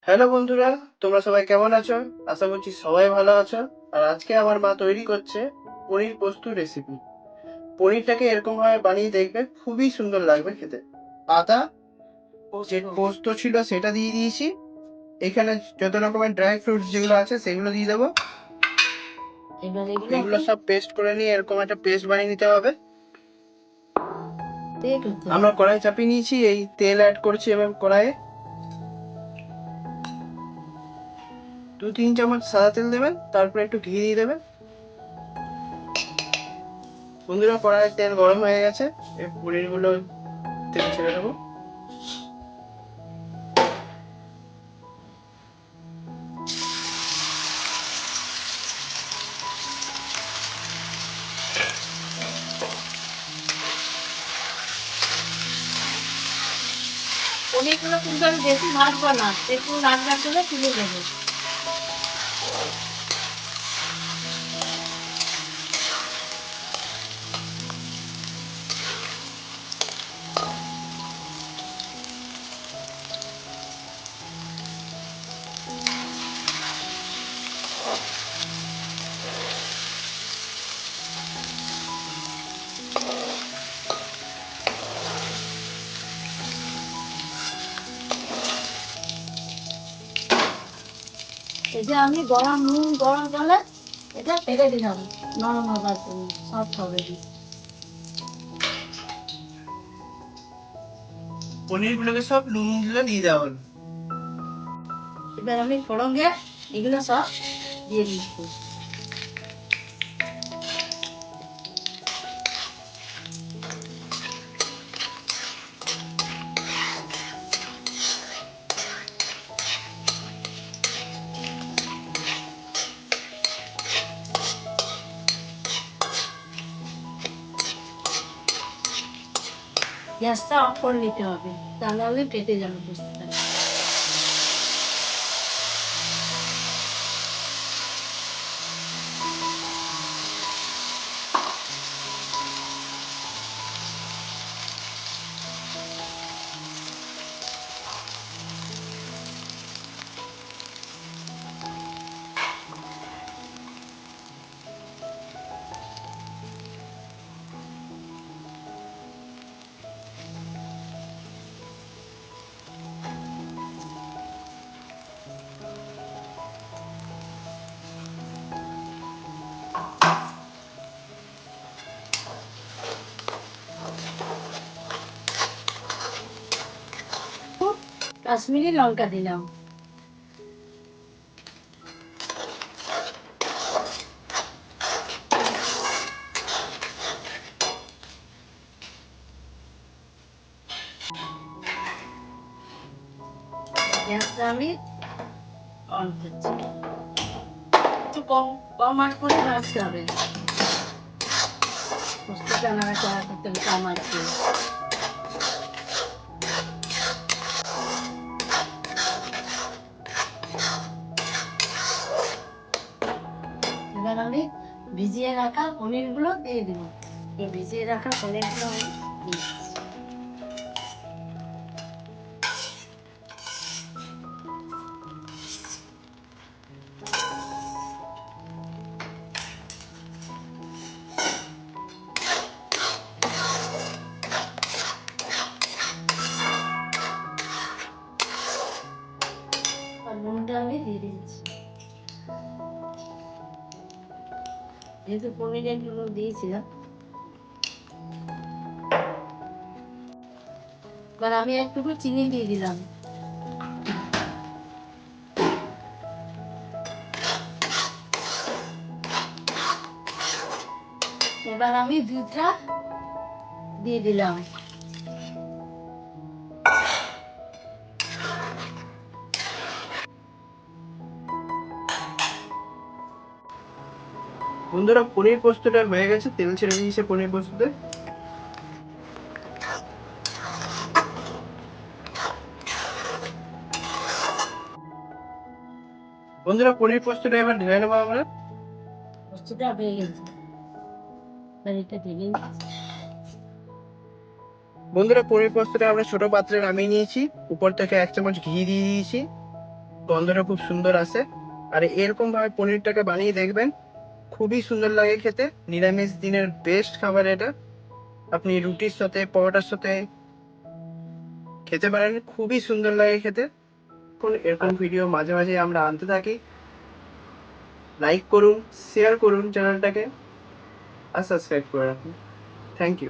Hello বন্ধুরা, তোমরা সবাই কেমন আছো? আশা করছি সবাই ভালো আছো। আর আজকে আমার মা তৈরি করছে পনির পোস্ত রেসিপি। পনিরটাকে এরকম ভাবে বানিয়ে দেখবে, খুবই সুন্দর লাগবে খেতে। আদা, যে পোস্ত ছিল সেটা দিয়ে দিয়েছি। এখানে যত রকমের ড্রাই ফ্রুটস যেগুলো আছে সেগুলো দিয়ে দেবো। এগুলো সব পেস্ট করে নিয়ে এরকম একটা পেস্ট বানিয়ে নিতে হবে। আমরা কড়াই চাপিয়ে নিয়েছি, এই তেল অ্যাড করছি এবার কড়াইয়ে। 2-3 চামচ সাদা তেল দেবেন, তারপরে একটু ঘি দিয়ে দেবেন। বন্ধুরা, কড়াইয়ের তেল গরম হয়ে গেছে, এই পনিরগুলো তেল ছেড়ে দেবো। পনিরগুলো কিন্তু আমি বেশি ভাজবো না, একটু নাড়া করে তুলে দেবো। এই যে আমি নুন গরম জলে এটা ফেলে দিলাম, নরম হবার জন্য, সফট হবে। পনিরগুলোকে সব নুন গুলো দিয়ে দেওয়া হলো। এবার আমি ফোড়ঙ্গে এগুলো সব দিয়ে দিচ্ছি। গ্যাসটা অফ করে নিতে হবে, তা নাহলে কেটে যাবে বুঝতে। কাশ্মীরি লঙ্কা দিলাম। গ্যাসটা আমি অন করছি, একটু কম কম আঁচ করে ভাজতে হবে। পোস্তটা নাড়াচাড়া করতে হবে কম আঁচে। এবার আমি ভিজিয়ে রাখা পনিরগুলো দিয়ে দেবো। এই ভিজিয়ে রাখা পনিরগুলো আমি দিয়ে দিচ্ছি। আর নুনটা আমি দিয়ে দিচ্ছি, যেহেতু পনিরের নুন দিয়েছিলাম। এবার আমি একটু চিনি দিয়ে দিলাম। এবার আমি দুধটা দিয়ে দিলাম। বন্ধুরা, পনির পোস্তটা হয়ে গেছে, তেল ছেড়ে দিয়েছে পনির পোস্ততে। বন্ধুরা, পনির পোস্তটা এবার ঢেলে নেবো আমরা। পোস্তটা হয়ে গেছে, এবার এটা ঢেলে নিচ্ছি। বন্ধুরা, পনির পোস্তটা আমরা ছোট পাত্রে নামিয়ে নিয়েছি, উপর থেকে 1 চামচ ঘি দিয়ে দিয়েছি। গন্ধটা খুব সুন্দর আসে। আর এরকম ভাবে পনিরটাকে বানিয়ে দেখবেন, খুবই সুন্দর লাগে খেতে। নিরামিষ দিনের বেস্ট খাবার এটা। আপনি রুটির সাথে, পরোটার সাথে খেতে পারেন, খুবই সুন্দর লাগে খেতে। এরকম ভিডিও মাঝে মাঝে আমরা আনতে থাকি। লাইক করুন, শেয়ার করুন চ্যানেলটাকে, আর সাবস্ক্রাইব করে রাখুন। Thank you.